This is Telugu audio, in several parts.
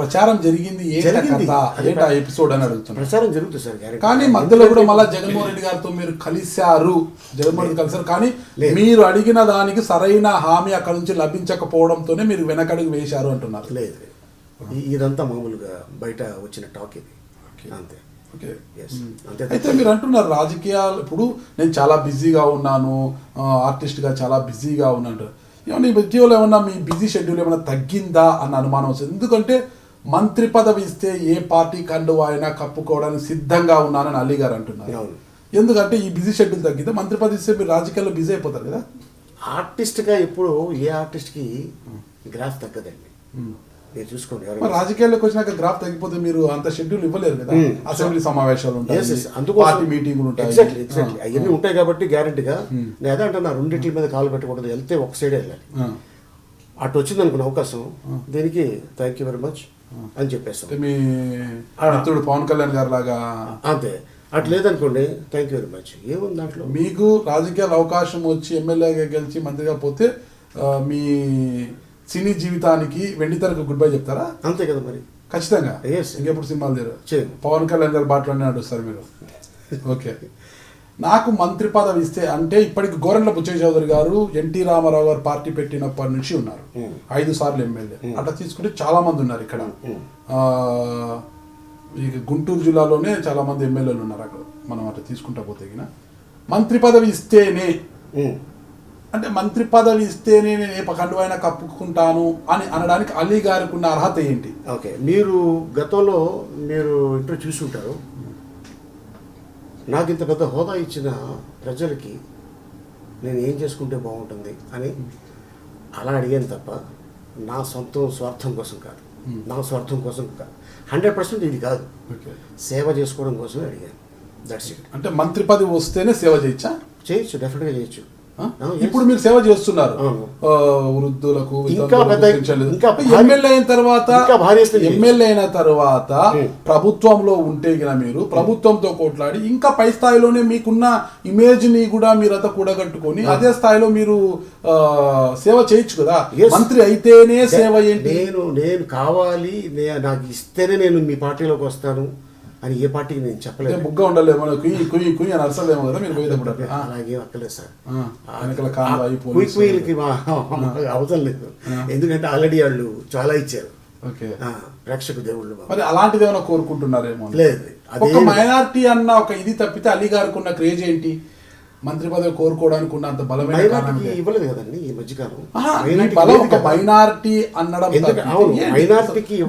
ప్రచారం జరిగింది ఏంటా ఎపిసోడ్ అని అడుగుతున్నారు. ప్రచారం జరుగుతుంది సార్, కానీ మధ్యలో కూడా మళ్ళీ జగన్మోహన్ రెడ్డి గారితో మీరు కలిశారు, కలిసారు, కానీ మీరు అడిగిన దానికి సరైన హామీ అక్కడ నుంచి లభించకపోవడంతోనే మీరు వెనకడుగు వేశారు అంటున్నారు. లేదు, ఇదంతా మామూలుగా బయట వచ్చిన టాక్ ఇది, అంతే. అయితే మీరు అంటున్నారు రాజకీయాలు ఇప్పుడు నేను చాలా బిజీగా ఉన్నాను, ఆర్టిస్ట్గా చాలా బిజీగా ఉన్నాను. ఏమన్నా ఇటీవల ఏమన్నా మీ బిజీ షెడ్యూల్ ఏమైనా తగ్గిందా అన్న అనుమానం వస్తుంది. ఎందుకంటే మంత్రి పదవి ఇస్తే ఏ పార్టీ కండువా అయినా కప్పుకోవడానికి సిద్ధంగా ఉన్నానని అలీ గారు అంటున్నారు. ఎందుకంటే ఈ బిజీ షెడ్యూల్ తగ్గితే మంత్రి పదవి ఇస్తే మీరు రాజకీయాల్లో బిజీ అయిపోతారు కదా. ఆర్టిస్ట్గా ఎప్పుడు ఏ ఆర్టిస్ట్కి గ్రాఫ్ తగ్గదండి, మీరు చూసుకోండి. రాజకీయాల్లోకి వచ్చినాక గ్రాఫ్ తగ్గిపోతే మీరు అంత షెడ్యూల్ ఇవ్వలేరు కదా. అసెంబ్లీ సమావేశాలు ఉంటాయి, పార్టీ మీటింగులు ఉంటాయి, అవన్నీ ఉంటాయి కాబట్టి గ్యారెంటీగా నేను అదే అంటున్నా, రెండింటి మీద కాలు పెట్టకూడదు, వెళ్తే ఒక సైడే వెళ్ళాలి. అటు వచ్చింది అనుకున్న అవకాశం, దీనికి థ్యాంక్ యూ వెరీ మచ్ అని చెప్పేస్తాం. మీ మిత్రుడు పవన్ కళ్యాణ్ గారు లాగా అంతే. అటు లేదనుకోండి థ్యాంక్ యూ వెరీ మచ్, ఏముంది దాంట్లో. మీకు రాజకీయాల అవకాశం వచ్చి ఎమ్మెల్యేగా గెలిచి మంత్రిగా పోతే మీ సినీ జీవితానికి వెండితెరకు గుడ్ బై చెప్తారా? అంతే కదా మరి, ఖచ్చితంగా. ఇంకెప్పుడు సినిమాలు తీరు పవన్ కళ్యాణ్ గారు బాటలోనే నడుస్తారు మీరు. ఓకే, నాకు మంత్రి పదవి ఇస్తే అంటే ఇప్పటికి గోరంట్ల బుచ్చయ్య చౌదరి గారు ఎన్టీ రామారావు గారు పార్టీ పెట్టినప్పటి నుంచి ఉన్నారు, 5 సార్లు ఎమ్మెల్యే. అట్లా తీసుకుంటే చాలా మంది ఉన్నారు ఇక్కడ. ఈ గుంటూరు జిల్లాలోనే చాలా మంది ఎమ్మెల్యేలు ఉన్నారు అక్కడ. మనం అట్లా తీసుకుంటా పోతే మంత్రి పదవి ఇస్తేనే అంటే మంత్రి పదవి ఇస్తేనే నేను ఏ కండువైనా కప్పుకుంటాను అని అనడానికి అలీ గారికి ఉన్న అర్హత ఏంటి? ఓకే, మీరు గతంలో మీరు ఇంటర్వ్యూ చూసి ఉంటారు. నాకు ఇంత పెద్ద హోదా ఇచ్చిన ప్రజలకి నేను ఏం చేసుకుంటే బాగుంటుంది అని అలా అడిగాను తప్ప నా స్వార్థం కోసం కాదు, నా స్వార్థం కోసం కాదు, 100% ఇది కాదు, సేవ చేసుకోవడం కోసమే అడిగాను. That's it. అంటే మంత్రి పదవి వస్తేనే సేవ చేయొచ్చు, డెఫినెట్గా చేయొచ్చు. ఇప్పుడు మీరు సేవ చేస్తున్నారు వృద్ధులకు. ఎమ్మెల్యే అయిన తర్వాత ప్రభుత్వంలో ఉంటే మీరు ప్రభుత్వంతో కొట్లాడి ఇంకా పై స్థాయిలోనే మీకున్న ఇమేజ్ ని కూడా మీరంతా కూడగట్టుకొని అదే స్థాయిలో మీరు సేవ చేయొచ్చు కదా. మంత్రి అయితేనే సేవ ఏంటి? నేను కావాలి, నాకు ఇస్తేనే నేను మీ పార్టీలోకి వస్తాను అని ఏ పార్టీకి నేను చెప్పలేదు. బుగ్గా ఉండలేమో కుయ్యి అని అరసలేమో కదా మీరు పోయేటప్పుడు. అలాగే అక్కలేదు సార్, కుయ్యికి అవసరం లేదు, ఎందుకంటే ఆల్రెడీ వాళ్ళు చాలా ఇచ్చారు ప్రేక్షకు దేవుళ్ళు. మరి అలాంటిది ఏమైనా కోరుకుంటున్నారేమో? లేదు, ఒక మైనారిటీ అన్న ఒక ఇది తప్పితే అలీ గారికి ఉన్న క్రేజ్ ఏంటి? మంత్రి పదవి కోరుకోవడానికి ఉన్న అంత బలమైన ఇవ్వలేదు కదండి ఈ మధ్యకాలం. మైనారిటీ అనడం,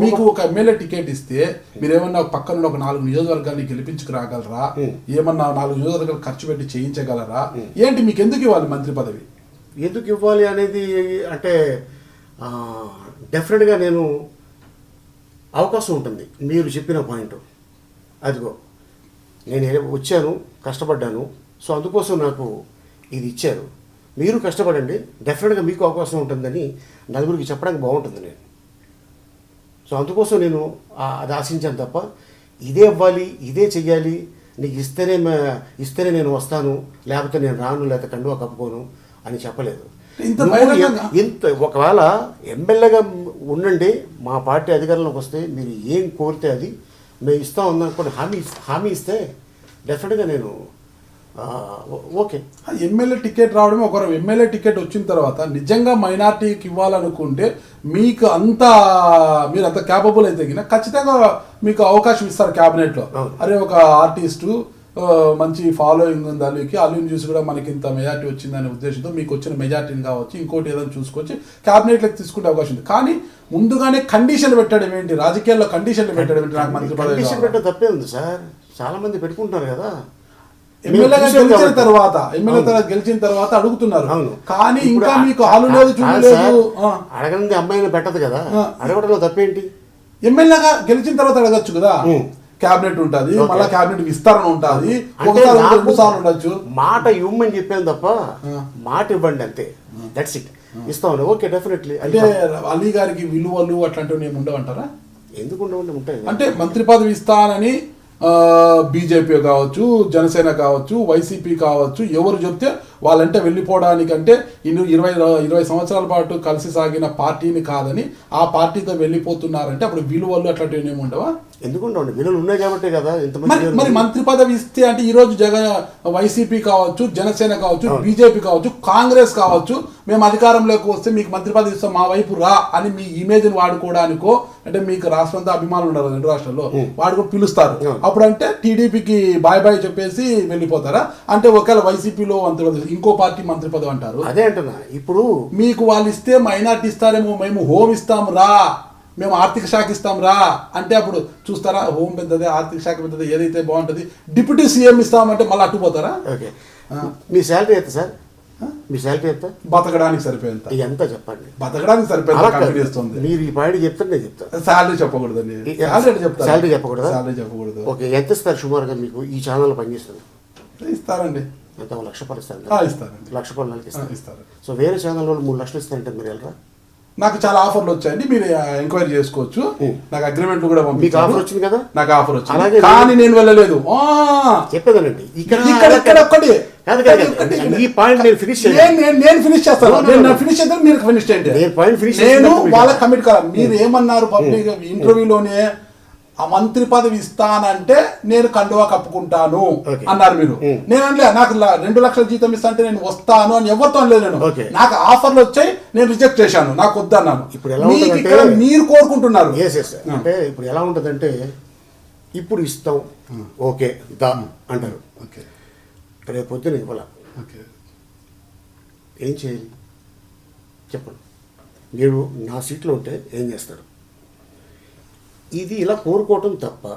మీకు ఒక ఎమ్మెల్యే టికెట్ ఇస్తే మీరేమన్నా పక్కన ఒక 4 నియోజకవర్గాన్ని గెలిపించుకురాగలరా? ఏమన్నా 4 నియోజకవర్గాలు ఖర్చు పెట్టి చేయించగలరా? ఏంటి మీకు ఎందుకు ఇవ్వాలి మంత్రి పదవి? ఎందుకు ఇవ్వాలి అనేది అంటే డెఫినెట్గా నేను అవకాశం ఉంటుంది. మీరు చెప్పిన పాయింట్ అదిగో, నేను వచ్చాను, కష్టపడ్డాను, సో అందుకోసం నాకు ఇది ఇచ్చారు, మీరు కష్టపడండి, డెఫినెట్గా మీకు అవకాశం ఉంటుందని నలుగురికి చెప్పడానికి బాగుంటుంది నేను. సో అందుకోసం నేను అది ఆశించాను తప్ప ఇదే ఇవ్వాలి, ఇదే చెయ్యాలి, నీకు ఇస్తేనే నేను వస్తాను, లేకపోతే నేను రాను, లేకపోతే కండువా కప్పుకోను అని చెప్పలేదు. ఇంత ఒకవేళ ఎమ్మెల్యేగా ఉండండి, మా పార్టీ అధికారంలోకి వస్తే మీరు ఏం కోరితే అది మేము ఇస్తాం అన్నప్పుడు హామీ ఇస్తే డెఫినెట్గా నేను ఓకే. ఎమ్మెల్యే టికెట్ రావడమే ఒక ఎమ్మెల్యే టికెట్ వచ్చిన తర్వాత నిజంగా మైనార్టీకి ఇవ్వాలనుకుంటే మీకు మీరు అంత క్యాపబుల్ అయితే ఖచ్చితంగా మీకు అవకాశం ఇస్తారు క్యాబినెట్లో. అరే ఒక ఆర్టిస్టు మంచి ఫాలోయింగ్ ఉంది అలీని చూసి కూడా మనకి ఇంత మెజార్టీ వచ్చిందనే ఉద్దేశంతో మీకు వచ్చిన మెజార్టీని కావచ్చు, ఇంకోటి ఏదైనా చూసుకొచ్చి క్యాబినెట్లోకి తీసుకునే అవకాశం ఉంది. కానీ ముందుగానే కండిషన్ పెట్టడం ఏంటి? రాజకీయాల్లో కండిషన్లు పెట్టడం ఏంటి? నాకు మంత్రి పదవి పెట్టడం తప్పే ఉంది సార్, చాలా మంది పెట్టుకుంటున్నారు కదా. ఎమ్మెల్యేగా గెలిచిన తర్వాత అడుగుతున్నారు, కానీ ఇంకా మీకు హాలు లేదు, చూడలేదు. అడగనిది అమ్మాయిని పెట్టదు కదా, అడగడంలో తప్పేంటి? ఎమ్మెల్యేగా గెలిచిన తర్వాత అడగచ్చు కదా. క్యాబినెట్ ఉంటుంది, మళ్ళీ క్యాబినెట్ విస్తరణ ఉంటుంది, ఒకసారి 2 సార్లు ఉండొచ్చు. మాట ఇవ్వమని చెప్పాను తప్ప మాట ఇవ్వండి అంతే, దట్స్ ఇట్. ఇస్తాం, ఓకే డెఫినెట్లీ. అంటే అలీ గారికి విలువలు అట్లాంటివి ఏమి ఉండవంటారా? ఎందుకు ఉంటాయి? అంటే మంత్రి పదవి ఇస్తానని బీజేపీ కావచ్చు, జనసేన కావచ్చు, వైసీపీ కావచ్చు, ఎవరు చెప్తే వాళ్ళంటే వెళ్ళిపోవడానికంటే 20 సంవత్సరాల పాటు కలిసి సాగిన పార్టీని కాదని ఆ పార్టీతో వెళ్ళిపోతున్నారంటే అప్పుడు విలువలు అట్లాంటివి ఏమి ఉండవా? ఎందుకుంటాండి, విలువలు ఉన్నాయి కాబట్టే కదా మరి మంత్రి పదవి ఇస్తే అంటే ఈ రోజు వైసీపీ కావచ్చు, జనసేన కావచ్చు, బీజేపీ కావచ్చు, కాంగ్రెస్ కావచ్చు, మేము అధికారంలోకి వస్తే మీకు మంత్రి పదవి ఇస్తాం మా వైపు రా అని మీ ఇమేజ్ ని వాడుకోవడానికో, అంటే మీకు రాష్ట్రంతో అభిమానులు ఉన్నారు రెండు రాష్ట్రాల్లో వాడుకో పిలుస్తారు. అప్పుడు అంటే టీడీపీకి బాయ్ బాయ్ చెప్పేసి వెళ్ళిపోతారా? అంటే ఒకవేళ వైసీపీలో మంత్రి పదవి ఇంకో పార్టీ మంత్రి పదవి అంటారు. అదే అంటున్నా, ఇప్పుడు మీకు వాళ్ళు ఇస్తే మైనార్టీ ఇస్తారేమో, మేము హోమ్ ఇస్తాం రా, మేము ఆర్థిక శాఖ ఇస్తాం రా అంటే అప్పుడు చూస్తారా? హోమ్ పెద్దదే, ఆర్థిక శాఖ పెద్దదే, ఏదైతే బాగుంటుంది. డిప్యూటీ సీఎం ఇస్తామంటే మళ్ళీ అట్టుపోతారా? ఓకే, మీ శాలరీ ఎంత సార్? మీ శాలరీ ఎంత? బతకడానికి సరిపోయేంత. ఎంత చెప్పండి? బతకడానికి సరిపోయింది. మీరు ఈ పాయింట్ చెప్తాను, నేను చెప్తాను. శాలరీ చెప్పకూడదండి. శాలరీ చెప్పకూడదు. శాలరీ చెప్పకూడదు. ఓకే, ఎంత ఇస్తారు సుమారుగా మీకు ఈ ఛానల్ పనిచేస్తుంది? ఇస్తారండి. ఎంత? 1 లక్ష రూపాయలు ఇస్తారు? ఇస్తారండి. 1 లక్ష రూపాయలు నెలకి ఇస్తారు. సో వేరే ఛానల్ వాళ్ళు 3 లక్షలు ఇస్తారంటే మీరు వెళ్ళరా? నాకు చాలా ఆఫర్లు వచ్చాయండి, మీరు ఎంక్వైరీ చేసుకోవచ్చు. నాకు అగ్రిమెంట్ కూడా మీకు ఆఫర్ వచ్చింది కదా? నాకు ఆఫర్ వచ్చింది కానీ నేను వెళ్ళలేదు. చెప్పేదానండి ఇక్కడ ఒక్కటి ఈ పాయింట్ నేను ఫినిష్ నేను ఫినిష్ చేస్తాను. నేను ఫినిష్ చేస్తాను, మీరు ఫినిష్ చేయండి. నేను వాళ్ళ కమిట్ కాదు. మీరు ఏమన్నారు పబ్లిక్ ఇంటర్వ్యూలోనే, ఆ మంత్రి పదవి ఇస్తానంటే నేను కండువా కప్పుకుంటాను అన్నారు మీరు. నేను అనలే నాకు 2 లక్షల జీతం ఇస్తా అంటే నేను వస్తాను అని ఎవరితో అనలేదు. నేను నాకు ఆఫర్లు వచ్చాయి, నేను రిజెక్ట్ చేశాను, నాకు వద్దన్నాను. ఇప్పుడు ఎలా ఉంటుంది, మీరు కోరుకుంటున్నారు. అంటే ఇప్పుడు ఎలా ఉంటుందంటే, ఇప్పుడు ఇస్తాం ఓకే దా అంటారు, రేపు పొద్దున ఇవ్వాల, ఏం చేయాలి చెప్పండి? మీరు నా సీట్లో ఉంటే ఏం చేస్తారు? ఇది ఇలా కోరుకోవటం తప్ప?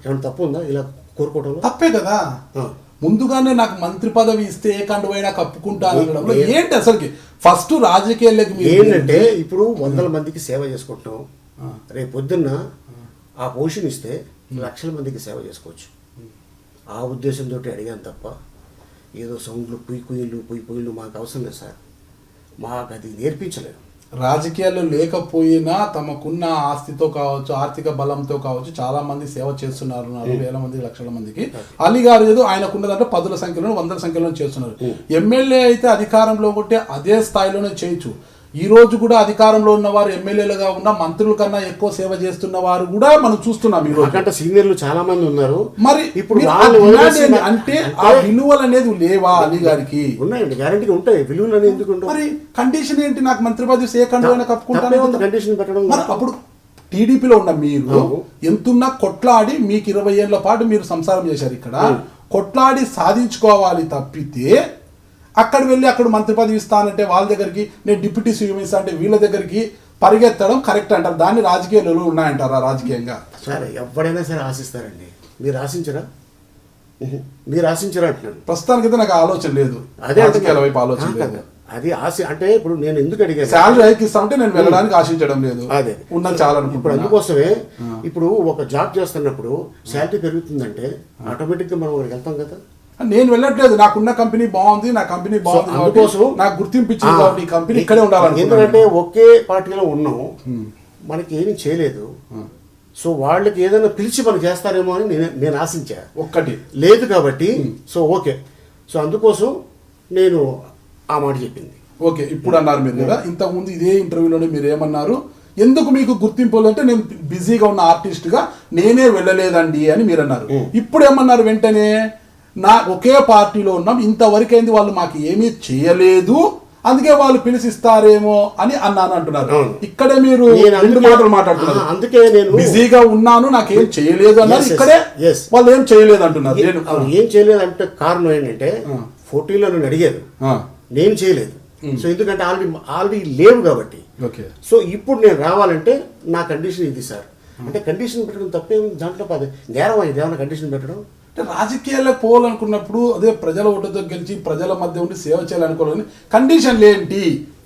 ఏమైనా తప్పు ఉందా ఇలా కోరుకోవటంలో? తప్పే కదా. ముందుగానే నాకు మంత్రి పదవి ఇస్తే ఏ కండువైనా కప్పుకుంటాను ఏంటి అసలుకి? ఫస్ట్ రాజకీయాల్లోకి ఏంటంటే, ఇప్పుడు 100 మందికి సేవ చేసుకుంటున్నాం, రేపు పొద్దున్న ఆ పొజిషన్ ఇస్తే లక్షల మందికి సేవ చేసుకోవచ్చు. ఆ ఉద్దేశంతో అడిగాను తప్ప ఏదో సౌండ్లు పొయ్యిలు మాకు అవసరం లేదు సార్, మాకు అది నేర్పించలేదు. రాజకీయాల్లో లేకపోయినా తమకున్న ఆస్తితో కావచ్చు, ఆర్థిక బలంతో కావచ్చు, చాలా మంది సేవ చేస్తున్నారు. వేల మంది, లక్షల మందికి. అలీ గారు ఏదో ఆయనకున్నదంటే 10ల సంఖ్యలో 100ల సంఖ్యలో చేస్తున్నారు. ఎమ్మెల్యే అయితే అధికారంలో ఉంటే అదే స్థాయిలోనే చేయొచ్చు. ఈ రోజు కూడా అధికారంలో ఉన్నవారు ఎమ్మెల్యేలుగా ఉన్న మంత్రుల కన్నా ఎక్కువ సేవ చేస్తున్న వారు కూడా మనం చూస్తున్నాం. ఈ రోజు సీనియర్లు చాలా మంది ఉన్నారు. మరి ఇప్పుడు అంటే ఆ విలువలు అనేది లేవా అలీ గారికి? ఉన్నాయండి, గ్యారంటీగా ఉంటాయి విలువలు అనేది. ఎందుకు? మరి కండిషన్ ఏంటి? నాకు మంత్రి పదవి ఏ కండువైనా కప్పుకుంటాను కండిషన్ పెట్టడం. మరి అప్పుడు టీడీపీలో ఉన్న మీరు ఎంతున్నా కొట్లాడి, మీకు 20 ఏళ్ల పాటు మీరు సంసారం చేశారు. ఇక్కడ కొట్లాడి సాధించుకోవాలి తప్పితే అక్కడ వెళ్ళి అక్కడ మంత్రి పదవి ఇస్తానంటే వాళ్ళ దగ్గరికి, నేను డిప్యూటీ సీఎం ఇస్తా అంటే వీళ్ళ దగ్గరికి పరిగెత్తడం కరెక్ట్ అంటారు. దాన్ని రాజకీయాలు ఉన్నాయంటారా? రాజకీయంగా సరే ఎవరైనా సరే ఆశిస్తారండి. మీరు ఆశించరా? మీరు ఆశించరా అంటున్నాను. ప్రస్తుతానికైతే నాకు ఆలోచన లేదు, అదే రాజకీయాల వైపు ఆలోచన లేదు. అది ఆశ అంటే ఇప్పుడు నేను ఎందుకు అడిగాను, శాలరీ హైక్ ఇస్తామంటే నేను వెళ్ళడానికి ఆశించడం లేదు. అదే ఉన్నది చాలా. ఇప్పుడు అందుకోసమే ఇప్పుడు ఒక జాబ్ చేస్తున్నప్పుడు శాలరీ పెరుగుతుందంటే ఆటోమేటిక్గా మనం వెళ్తాం కదా. నేను వెళ్ళట్లేదు, నాకున్న కంపెనీ బాగుంది, నా కంపెనీ బాగుంది, అందుకోసం నాకు గుర్తింపు ఇచ్చింది కాబట్టి ఈ కంపెనీ ఇక్కడే ఉండాలి. ఎందుకంటే ఒకే పార్టీలో ఉన్నాం, మనకి ఏమీ చేయలేదు. సో వాళ్ళకి ఏదైనా పిలిచి మనం చేస్తారేమో అని నేను ఆశించా. ఒక్కటి లేదు కాబట్టి సో ఓకే. సో అందుకోసం నేను ఆ మాట చెప్పింది. ఓకే, ఇప్పుడు అన్నారు మీరు కదా, ఇంతకుముందు ఇదే ఇంటర్వ్యూలోనే మీరు ఏమన్నారు? ఎందుకు మీకు గుర్తింపు అంటే నేను బిజీగా ఉన్న ఆర్టిస్ట్గా నేనే వెళ్ళలేదండి అని మీరు అన్నారు. ఇప్పుడు ఏమన్నారు వెంటనే? నా ఒకే పార్టీలో ఉన్నాం, ఇంతవరకైంది వాళ్ళు మాకు ఏమీ చేయలేదు, అందుకే వాళ్ళు పిలిచిస్తారేమో అని అన్నాను అంటున్నారు. ఇక్కడే మీరు 2 మాటలు మాట్లాడుతున్నారు. అందుకే నేను బిజీగా ఉన్నాను, నాకేం చేయలేదు అన్నారు. ఇక్కడే వాళ్ళు ఏం చేయలేదు అంటున్నారు. ఏం చేయలేదు అంటే కారణం ఏంటంటే, 40లో నన్ను అడిగారు, నేను చేయలేదు. సో ఎందుకంటే ఆల్రెడీ లేవు కాబట్టి. సో ఇప్పుడు నేను రావాలంటే నా కండిషన్ ఇది సార్ అంటే కండిషన్ పెట్టడం తప్పేం దాంట్లో నేరం ఇది ఏమైనా కండిషన్ పెట్టడం? అంటే రాజకీయాలకు పోవాలనుకున్నప్పుడు అదే ప్రజల ఓటుతో గెలిచి ప్రజల మధ్య ఉండి సేవ చేయాలనుకోవాలని కండిషన్లు ఏంటి?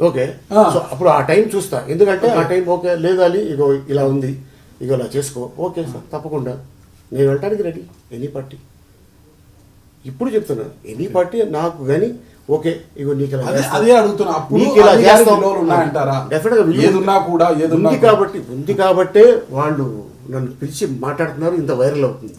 ఓకే, సో అప్పుడు ఆ టైం చూస్తా. ఎందుకంటే ఆ టైం ఓకే లేదాలి, ఇగో ఇలా ఉంది, ఇగో ఇలా చేసుకో, ఓకే సార్ తప్పకుండా నేను వెళ్ళటానికి రెడీ. ఎనీ పార్టీ ఇప్పుడు చెప్తున్నా, ఎనీ పార్టీ నాకు కానీ ఓకే, ఇగో నీకు అదే అడుగుతున్నా. ఉంది కాబట్టే వాళ్ళు నన్ను పిలిచి మాట్లాడుతున్నారు, ఇంత వైరల్ అవుతుంది.